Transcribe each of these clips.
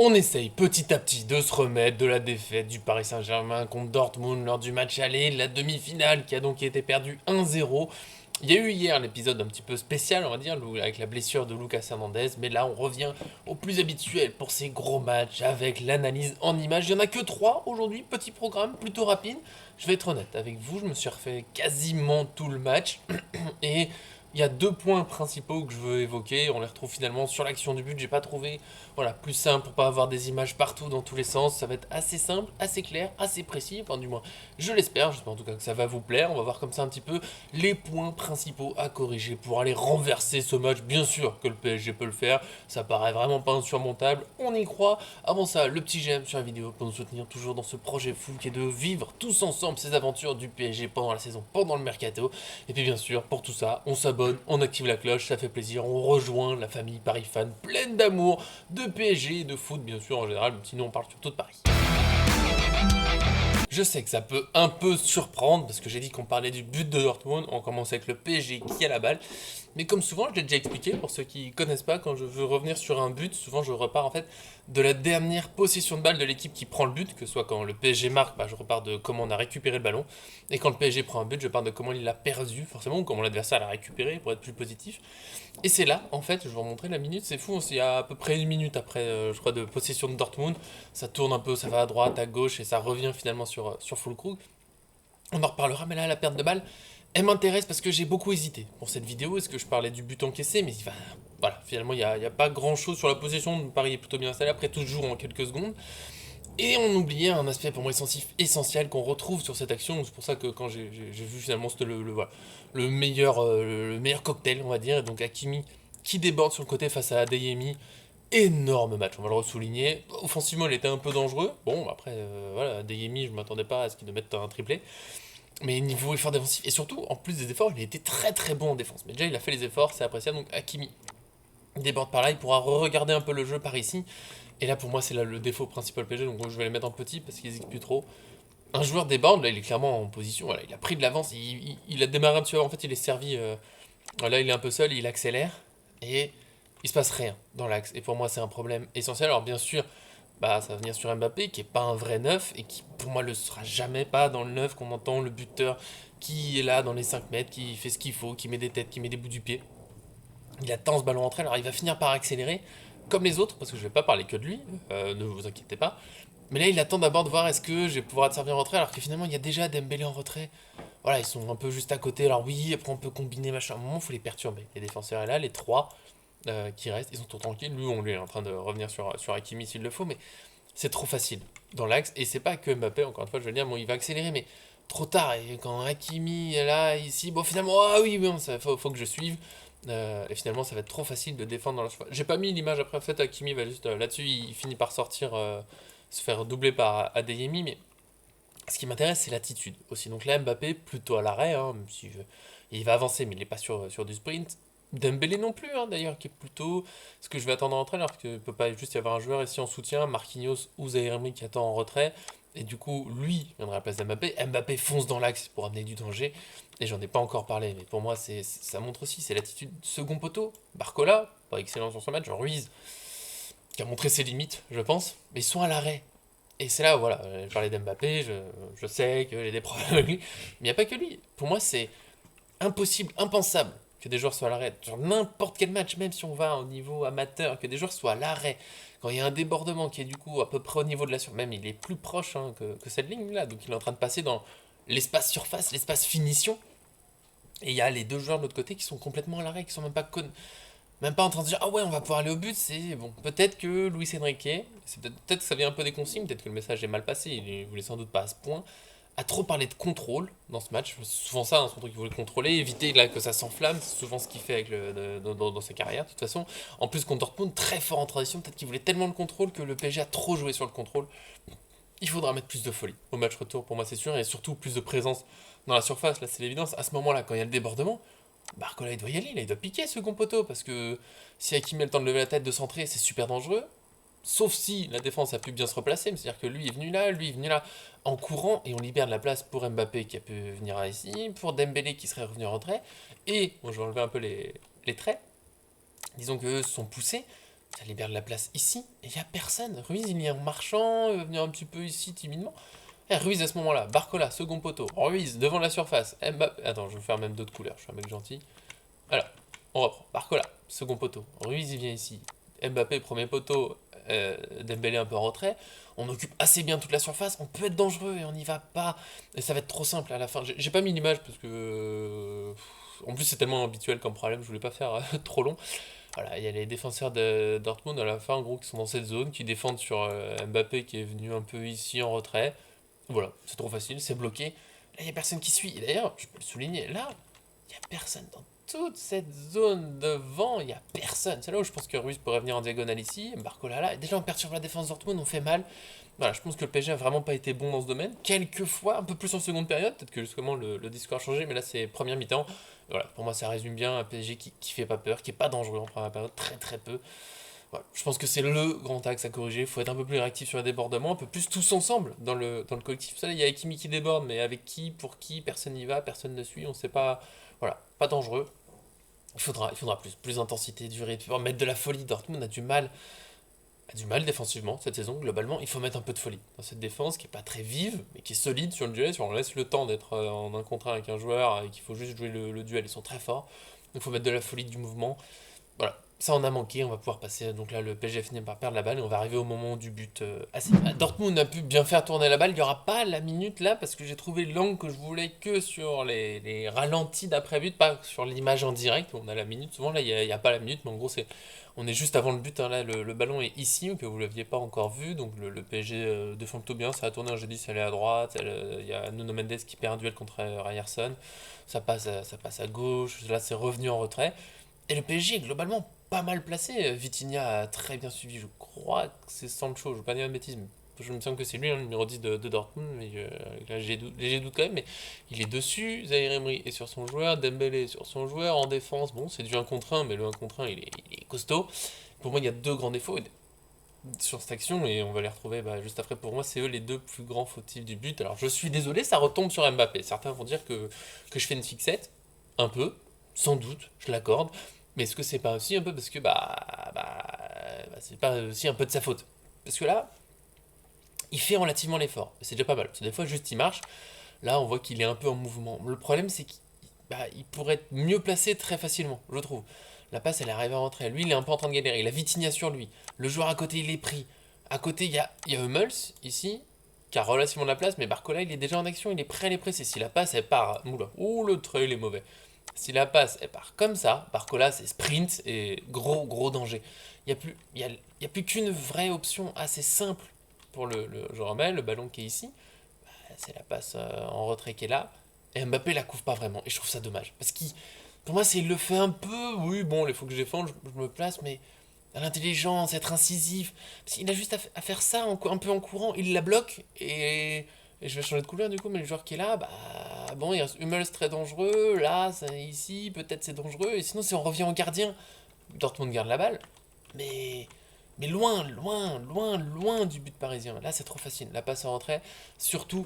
On essaye petit à petit de se remettre de la défaite du Paris Saint-Germain contre Dortmund lors du match aller, la demi-finale qui a donc été perdue 1-0. Il y a eu hier l'épisode un petit peu spécial, on va dire, avec la blessure de Lucas Hernandez, mais là on revient au plus habituel pour ces gros matchs avec l'analyse en images. Il n'y en a que 3 aujourd'hui, petit programme, plutôt rapide. Je vais être honnête avec vous, je me suis refait quasiment tout le match et il y a 2 points principaux que je veux évoquer. On les retrouve finalement sur l'action du but. J'ai pas trouvé plus simple pour pas avoir des images partout dans tous les sens. Ça va être assez simple, assez clair, assez précis. Enfin, du moins, je l'espère. J'espère en tout cas que ça va vous plaire. On va voir comme ça un petit peu les points principaux à corriger pour aller renverser ce match. Bien sûr que le PSG peut le faire. Ça paraît vraiment pas insurmontable. On y croit. Avant ça, le petit j'aime sur la vidéo pour nous soutenir toujours dans ce projet fou qui est de vivre tous ensemble ces aventures du PSG pendant la saison, pendant le mercato. Et puis bien sûr, pour tout ça, on s'abonne, on active la cloche, ça fait plaisir, on rejoint la famille Paris fan pleine d'amour, de PSG et de foot bien sûr en général, même sinon on parle surtout de Paris. Je sais que ça peut un peu surprendre parce que j'ai dit qu'on parlait du but de Dortmund, on commence avec le PSG qui a la balle. Mais comme souvent, je l'ai déjà expliqué pour ceux qui connaissent pas, quand je veux revenir sur un but, souvent je repars en fait de la dernière possession de balle de l'équipe qui prend le but, que ce soit quand le PSG marque, je repars de comment on a récupéré le ballon, et quand le PSG prend un but, je pars de comment il l'a perdu, forcément, ou comment l'adversaire l'a récupéré pour être plus positif. Et c'est là, en fait, je vais vous montrer la minute, c'est fou, il y a à peu près une minute après, je crois, de possession de Dortmund, ça tourne un peu, ça va à droite, à gauche, et ça revient finalement sur Füllkrug. On en reparlera, mais là, la perte de balle, elle m'intéresse parce que j'ai beaucoup hésité pour cette vidéo. Est-ce que je parlais du but encaissé? Mais voilà, finalement, il y a pas grand-chose sur la position. Paris est plutôt bien installé. Après, tout se joue en quelques secondes. Et on oubliait un aspect pour moi essentiel qu'on retrouve sur cette action. C'est pour ça que quand j'ai vu finalement, c'était voilà, le meilleur cocktail, on va dire. Et donc Hakimi qui déborde sur le côté face à Adeyemi. Énorme match, on va le ressouligner. Offensivement, il était un peu dangereux. Bon, après, voilà, Adeyemi, je m'attendais pas à ce qu'il de mette un triplé. Mais niveau effort défensif, et surtout, en plus des efforts, il a été très très bon en défense. Mais déjà, il a fait les efforts, c'est appréciable. Donc Hakimi déborde par là, il pourra re-regarder un peu le jeu par ici. Et là, pour moi, c'est là le défaut principal PSG, donc je vais les mettre en petit parce qu'ils n'hésitent plus trop. Un joueur déborde, là, il est clairement en position, voilà, il a pris de l'avance, il a démarré un petit peu, en fait, il est servi. Là, il est un peu seul, il accélère, et il se passe rien dans l'axe. Et pour moi, c'est un problème essentiel. Alors, bien sûr, ça va venir sur Mbappé, qui est pas un vrai neuf, et qui, pour moi, le sera jamais pas dans le neuf qu'on entend, le buteur qui est là dans les 5 mètres, qui fait ce qu'il faut, qui met des têtes, qui met des bouts du pied. Il attend ce ballon rentré, alors il va finir par accélérer, comme les autres, parce que je vais pas parler que de lui, ne vous inquiétez pas. Mais là, il attend d'abord de voir est-ce que je vais pouvoir te servir en retrait, alors que finalement, il y a déjà Dembélé en retrait. Voilà, ils sont un peu juste à côté, alors oui, après on peut combiner, machin. À un moment, il faut les perturber. Les défenseurs est là, les trois qui restent, ils sont tout tranquilles. Lui, on lui est en train de revenir sur Hakimi s'il le faut, mais c'est trop facile dans l'axe. Et c'est pas que Mbappé, encore une fois, je veux dire, bon, il va accélérer, mais trop tard. Et quand Hakimi est là, ici, bon, finalement, ah oui, bon, faut que je suive. Et finalement, ça va être trop facile de défendre dans la surface. J'ai pas mis l'image après, en fait, Hakimi va juste là-dessus, il finit par sortir, se faire doubler par Adeyemi, mais ce qui m'intéresse, c'est l'attitude aussi. Donc là, Mbappé, plutôt à l'arrêt, hein, même si il va avancer, mais il n'est pas sur du sprint. Dembélé non plus, hein, d'ailleurs, qui est plutôt ce que je vais attendre en retrait, alors qu'il ne peut pas juste y avoir un joueur ici en soutien, Marquinhos ou Zaïre qui attend en retrait. Et du coup, lui viendra à la place d'Mbappé. Mbappé fonce dans l'axe pour amener du danger. Et j'en ai pas encore parlé, mais pour moi, ça montre aussi, c'est l'attitude second poteau. Barcola, pas excellent sur son match. Ruiz, qui a montré ses limites, je pense. Mais ils sont à l'arrêt. Et c'est là, voilà, je parlais d'Mbappé, je sais que j'ai des problèmes avec lui, mais il n'y a pas que lui. Pour moi, c'est impossible, impensable que des joueurs soient à l'arrêt. Sur n'importe quel match, même si on va au niveau amateur, que des joueurs soient à l'arrêt. Quand il y a un débordement qui est du coup à peu près au niveau de la surface, même il est plus proche que cette ligne-là, donc il est en train de passer dans l'espace surface, l'espace finition. Et il y a les deux joueurs de l'autre côté qui sont complètement à l'arrêt, qui sont même pas en train de dire ah ouais on va pouvoir aller au but. C'est bon, peut-être que Luis Enrique, c'est peut-être que ça vient un peu des consignes, peut-être que le message est mal passé, il voulait sans doute pas à ce point, a trop parlé de contrôle dans ce match. C'est souvent ça, hein, son truc qu'il voulait contrôler, éviter là, que ça s'enflamme, c'est souvent ce qu'il fait avec dans sa carrière de toute façon. En plus contre Dortmund, très fort en transition, peut-être qu'il voulait tellement le contrôle que le PSG a trop joué sur le contrôle. Il faudra mettre plus de folie au match retour pour moi c'est sûr, et surtout plus de présence dans la surface, là c'est l'évidence. À ce moment-là, quand il y a le débordement, Barcola il doit y aller, là, il doit piquer ce second poteau, parce que si Hakimi a le temps de lever la tête, de centrer, c'est super dangereux. Sauf si la défense a pu bien se replacer, c'est-à-dire que lui est venu là, lui est venu là, en courant, et on libère de la place pour Mbappé qui a pu venir ici, pour Dembélé qui serait revenu en retrait, et, bon, je vais enlever un peu les traits, disons qu'eux sont poussés, Ça libère de la place ici, et il n'y a personne. Ruiz, il est en marchant, il va venir un petit peu ici timidement. Et Ruiz à ce moment-là, Barcola, second poteau, Ruiz devant la surface, Mbappé. Attends, je vais faire même d'autres couleurs, je suis un mec gentil. Alors, on reprend. Barcola, second poteau, Ruiz il vient ici, Mbappé, premier poteau, Dembélé un peu en retrait. On occupe assez bien toute la surface, on peut être dangereux et on n'y va pas. Et ça va être trop simple à la fin. J'ai pas mis l'image parce que. En plus, c'est tellement habituel comme problème, je voulais pas faire trop long. Voilà, il y a les défenseurs de Dortmund à la fin, en gros, qui sont dans cette zone, qui défendent sur Mbappé qui est venu un peu ici en retrait. Voilà, c'est trop facile, c'est bloqué. Là, il n'y a personne qui suit. Et d'ailleurs, je peux le souligner, là, il n'y a personne dans toute cette zone devant, il n'y a personne. C'est là où je pense que Ruiz pourrait venir en diagonale ici, Barcola là. Et déjà, on perturbe la défense de Dortmund, on fait mal. Voilà, je pense que le PSG a vraiment pas été bon dans ce domaine. Quelquefois, un peu plus en seconde période, peut-être que justement le discours a changé, mais là c'est première mi-temps. Voilà, pour moi ça résume bien un PSG qui fait pas peur, qui est pas dangereux en première période, très très peu. Voilà, je pense que c'est le grand axe à corriger. Il faut être un peu plus réactif sur les débordements, un peu plus tous ensemble dans le collectif. Ça, il y a Hakimi qui déborde, mais avec qui, pour qui, personne n'y va, personne ne suit, on sait pas. Voilà, pas dangereux. Il faudra plus d'intensité, du rythme, mettre de la folie. Dortmund a du mal défensivement cette saison, globalement. Il faut mettre un peu de folie dans cette défense qui est pas très vive, mais qui est solide sur le duel. Si on laisse le temps d'être en un contre un avec un joueur et qu'il faut juste jouer le duel, ils sont très forts. Donc il faut mettre de la folie, du mouvement. Voilà, ça on a manqué, on va pouvoir passer. Donc là, le PSG finit par perdre la balle et on va arriver au moment du but. Dortmund a pu bien faire tourner la balle. Il n'y aura pas la minute là parce que j'ai trouvé l'angle que je voulais que sur les ralentis d'après-but, pas sur l'image en direct où on a la minute. Souvent là, il y a pas la minute, mais en gros, on est juste avant le but. Hein, là, le ballon est ici, que vous ne l'aviez pas encore vu. Donc le PSG défend plutôt bien. Ça a tourné, j'ai dit, ça allait à droite. Il y a Nuno Mendes qui perd un duel contre Ryerson. Ça passe à gauche. Là, c'est revenu en retrait. Et le PSG est globalement pas mal placé. Vitinha a très bien suivi, je crois que c'est Sancho, je ne veux pas dire de bêtises, mais je me semble que c'est lui, hein, le numéro 10 de Dortmund, mais là j'ai léger doute quand même, mais il est dessus, Zaïre Emery est sur son joueur, Dembélé est sur son joueur, en défense, bon c'est du 1 contre 1, mais le 1 contre 1 il est costaud. Pour moi il y a deux grands défauts sur cette action, et on va les retrouver juste après. Pour moi c'est eux les deux plus grands fautifs du but. Alors je suis désolé, ça retombe sur Mbappé. Certains vont dire que je fais une fixette, un peu, sans doute, je l'accorde. Mais est-ce que c'est pas aussi un peu parce que c'est pas aussi un peu de sa faute? Parce que là, il fait relativement l'effort. C'est déjà pas mal. Parce que des fois, juste il marche. Là, on voit qu'il est un peu en mouvement. Le problème, c'est qu'il pourrait être mieux placé très facilement, je trouve. La passe, elle arrive à rentrer. Lui, il est un peu en train de galérer. Il a Vitinha sur lui. Le joueur à côté, il est pris. À côté, il y a Hummels, ici, qui a relativement de la place. Mais Barcola, il est déjà en action. Il est prêt à les presser. Si la passe, elle part. Oula, ouh, le trail est mauvais. Si la passe, elle part comme ça, Barcola, c'est sprint et gros, gros danger. Il n'y a plus, il y a plus qu'une vraie option assez simple pour je remets le ballon qui est ici. C'est la passe en retrait qui est là. Et Mbappé la couvre pas vraiment. Et je trouve ça dommage. Parce qu'il, pour moi, il le fait un peu. Oui, bon, il faut que je défende, je me place, mais à l'intelligence, être incisif. Parce qu'il a juste à faire ça un peu en courant. Il la bloque et je vais changer de couleur du coup, mais le joueur qui est là, bon, il y a Hummels très dangereux. Là, ici, peut-être c'est dangereux. Et sinon, si on revient au gardien, Dortmund garde la balle. Mais, mais loin, loin, loin, loin du but parisien. Là, c'est trop facile. La passe en retrait. Surtout,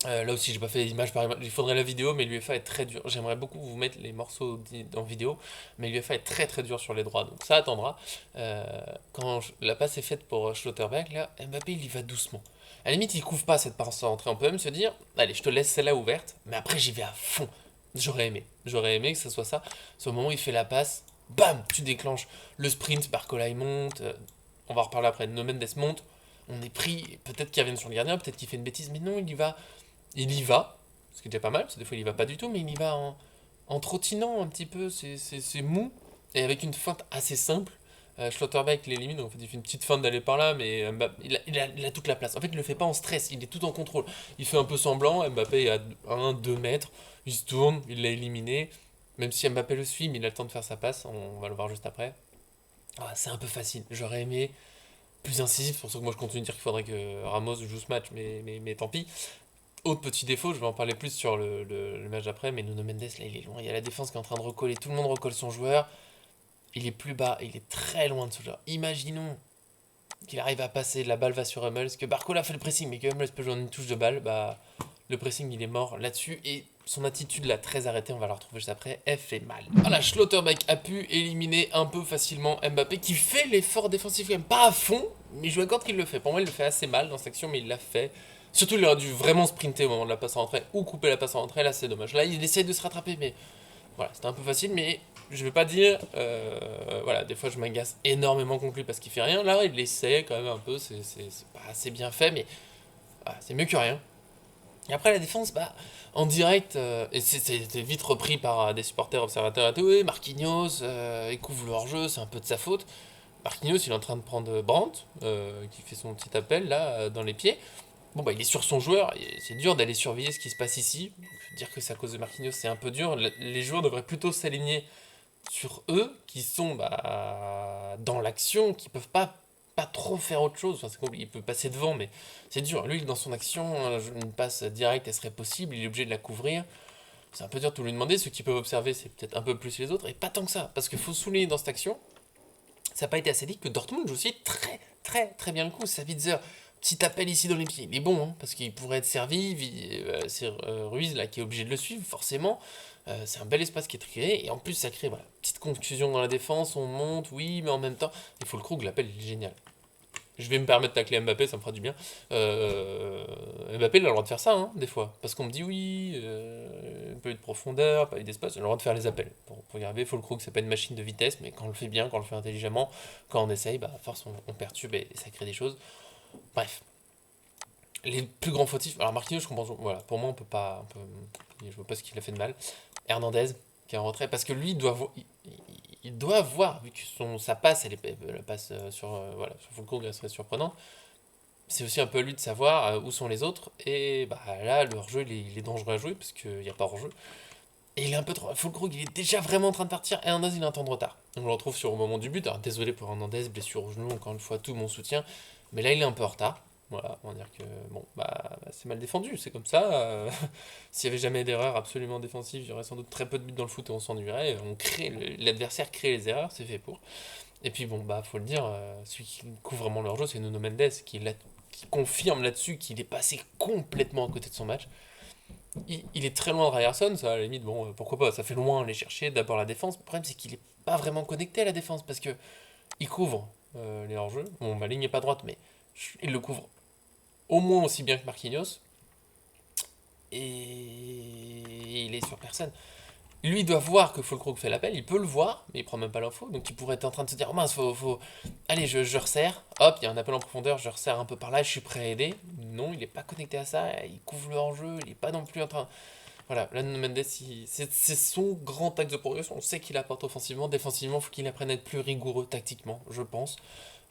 là aussi, j'ai pas fait image par image. Il faudrait la vidéo, mais l'UEFA est très dur. J'aimerais beaucoup vous mettre les morceaux en vidéo, mais l'UEFA est très très dur sur les droits, donc ça attendra. Euh, Quand la passe est faite pour Schlotterbeck, là, Mbappé il y va doucement. À la limite, il couvre pas cette passe en rentrée. On peut même se dire, allez, je te laisse celle-là ouverte, mais après j'y vais à fond. J'aurais aimé que ce soit ça. C'est au moment où il fait la passe, bam, tu déclenches le sprint. Barcola il monte. On va en reparler après. No Mendes monte. On est pris. Peut-être qu'il revient sur le gardien, peut-être qu'il fait une bêtise, mais non, il y va, ce qui est déjà pas mal, parce que des fois il y va pas du tout, mais il y va en trottinant un petit peu, c'est mou, et avec une feinte assez simple. Schlotterbeck l'élimine, donc en fait il fait une petite feinte d'aller par là, mais Mbappé, il a toute la place. En fait il le fait pas en stress, il est tout en contrôle. Il fait un peu semblant, Mbappé est à 1-2 mètres, il se tourne, il l'a éliminé, même si Mbappé le suit, mais il a le temps de faire sa passe, on va le voir juste après. C'est un peu facile, j'aurais aimé plus incisif, c'est pour ça que moi je continue de dire qu'il faudrait que Ramos joue ce match, mais tant pis. Autre petit défaut, je vais en parler plus sur le match d'après, mais Nuno Mendes, là, il est loin. Il y a la défense qui est en train de recoller. Tout le monde recolle son joueur. Il est plus bas. Il est très loin de ce joueur. Imaginons qu'il arrive à passer. La balle va sur Hummels. Que Barcola fait le pressing, mais que Hummels peut jouer une touche de balle. Le pressing, il est mort là-dessus. Et son attitude là très arrêtée, on va la retrouver juste après, elle fait mal. Voilà, Schlotterbeck a pu éliminer un peu facilement Mbappé qui fait l'effort défensif quand même, pas à fond, mais je vous accorde qu'il le fait. Pour moi, il le fait assez mal dans cette action, mais il l'a fait. Surtout, il aurait dû vraiment sprinter au moment de la passe en retrait ou couper la passe en retrait, là c'est dommage. Là, il essaye de se rattraper, mais voilà, c'était un peu facile, mais je vais pas dire, voilà, des fois je m'agace énormément contre lui parce qu'il fait rien. Là, il essaie quand même un peu, c'est pas assez bien fait, mais voilà, c'est mieux que rien. Et après la défense, bah, en direct, et c'était vite repris par des supporters observateurs et tout, oui, Marquinhos, il couvre le hors-jeu, c'est un peu de sa faute. Marquinhos, il est en train de prendre Brandt, qui fait son petit appel là, dans les pieds. Bon, bah, il est sur son joueur, et c'est dur d'aller surveiller ce qui se passe ici. Dire que c'est à cause de Marquinhos, c'est un peu dur. Les joueurs devraient plutôt s'aligner sur eux, qui sont bah, dans l'action, qui peuvent pas trop faire autre chose. Enfin, c'est compliqué, il peut passer devant, mais c'est dur. Lui, dans son action, une passe directe, elle serait possible, il est obligé de la couvrir. C'est un peu dur de tout lui demander. Ceux qui peuvent observer, c'est peut-être un peu plus les autres, et pas tant que ça. Parce qu'il faut souligner dans cette action, ça n'a pas été assez dit que Dortmund joue aussi très bien le coup. Sabitzer, petit appel ici dans les pieds. Il est bon, hein, parce qu'il pourrait être servi. C'est Ruiz là qui est obligé de le suivre, forcément. C'est un bel espace qui est créé. Et en plus, ça crée voilà, petite confusion dans la défense. On monte, oui, mais en même temps, il faut le Krug, l'appel, il est génial. Je vais me permettre de tacler Mbappé, ça me fera du bien. Mbappé, il a le droit de faire ça, hein, des fois. Parce qu'on me dit oui, un peu de profondeur, pas d'espace, il a le droit de faire les appels. Pour y arriver, il faut le croire que c'est pas une machine de vitesse, mais quand on le fait bien, quand on le fait intelligemment, quand on essaye, bah, à force, on perturbe et ça crée des choses. Bref. Les plus grands fautifs. Alors Marquinhos, je comprends. Voilà, pour moi, on peut pas. Je vois pas ce qu'il a fait de mal. Hernandez, qui est en retrait, parce que lui, il doit voir, vu que sa passe, la passe voilà, sur Fulkrug, elle serait surprenante. C'est aussi un peu à lui de savoir où sont les autres. Et bah là, le hors-jeu, il est dangereux à jouer, parce qu'il n'y a pas hors-jeu. Et il est un peu trop. Fulkrug, il est déjà vraiment en train de partir. Et Hernandez, il a un temps de retard. On le retrouve sur au moment du but. Alors désolé pour Hernandez, blessure au genou, encore une fois, tout mon soutien. Mais là, il est un peu en retard. Voilà, on va dire que bon, bah, c'est mal défendu, c'est comme ça. S'il y avait jamais d'erreur absolument défensive, il y aurait sans doute très peu de buts dans le foot et on s'ennuierait. L'adversaire crée les erreurs, c'est fait pour. Et puis bon, bah, faut le dire, celui qui couvre vraiment leur jeu, c'est Nuno Mendes qui confirme là-dessus qu'il est passé complètement à côté de son match. Il est très loin de Ryerson, ça à la limite, bon, pourquoi pas, ça fait loin aller chercher d'abord la défense. Le problème, c'est qu'il est pas vraiment connecté à la défense parce que il couvre les hors-jeux. Bon, ma ligne est pas droite, mais il le couvre au moins aussi bien que Marquinhos, et il est sur personne. Lui doit voir que Fulkrug fait l'appel, il peut le voir, mais il prend même pas l'info, donc il pourrait être en train de se dire, oh mince, allez, je resserre, hop, il y a un appel en profondeur, je resserre un peu par là, je suis prêt à aider. Non, il est pas connecté à ça, il couvre le hors-jeu, il est pas non plus en train... Voilà, là, Mendes, c'est son grand axe de progression, on sait qu'il apporte offensivement, défensivement, il faut qu'il apprenne à être plus rigoureux tactiquement, je pense.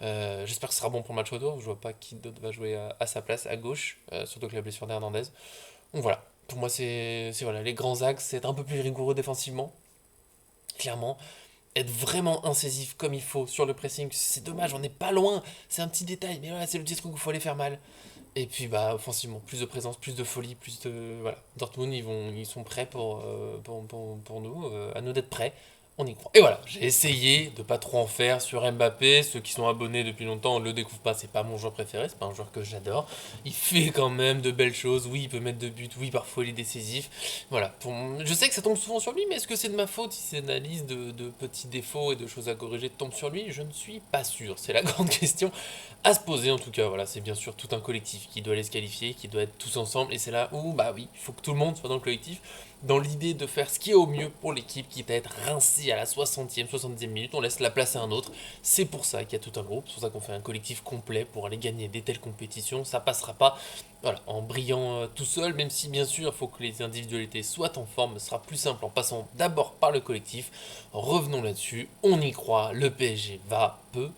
J'espère que ce sera bon pour le match retour. Je vois pas qui d'autre va jouer à sa place à gauche, surtout que la blessure d'Hernandez. Donc voilà, pour moi c'est voilà, les grands axes, c'est être un peu plus rigoureux défensivement, clairement. Être vraiment incisif comme il faut sur le pressing, c'est dommage, on n'est pas loin, c'est un petit détail, mais voilà, c'est le petit truc où il faut aller faire mal. Et puis bah offensivement, plus de présence, plus de folie, plus de... Voilà, Dortmund ils sont prêts pour nous, à nous d'être prêts. On y croit. Et voilà, j'ai essayé de pas trop en faire sur Mbappé. Ceux qui sont abonnés depuis longtemps ne le découvrent pas, c'est pas mon joueur préféré, c'est pas un joueur que j'adore. Il fait quand même de belles choses, oui, il peut mettre de buts, oui, parfois il est décisif. Voilà, je sais que ça tombe souvent sur lui, mais est-ce que c'est de ma faute si ces analyses de petits défauts et de choses à corriger tombent sur lui? Je ne suis pas sûr, c'est la grande question à se poser en tout cas. Voilà, c'est bien sûr tout un collectif qui doit aller se qualifier, qui doit être tous ensemble, et c'est là où, bah oui, il faut que tout le monde soit dans le collectif dans l'idée de faire ce qui est au mieux pour l'équipe, quitte à être rincé à la 60e, 70e minute, on laisse la place à un autre. C'est pour ça qu'il y a tout un groupe, c'est pour ça qu'on fait un collectif complet pour aller gagner des telles compétitions. Ça passera pas voilà, en brillant tout seul, même si bien sûr il faut que les individualités soient en forme, ce sera plus simple en passant d'abord par le collectif. Revenons là-dessus, on y croit, le PSG va peu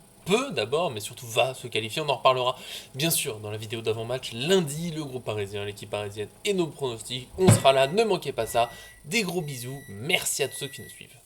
d'abord, mais surtout va se qualifier. On en reparlera bien sûr dans la vidéo d'avant-match lundi, le groupe parisien, l'équipe parisienne et nos pronostics. On sera là, ne manquez pas ça. Des gros bisous, merci à tous ceux qui nous suivent.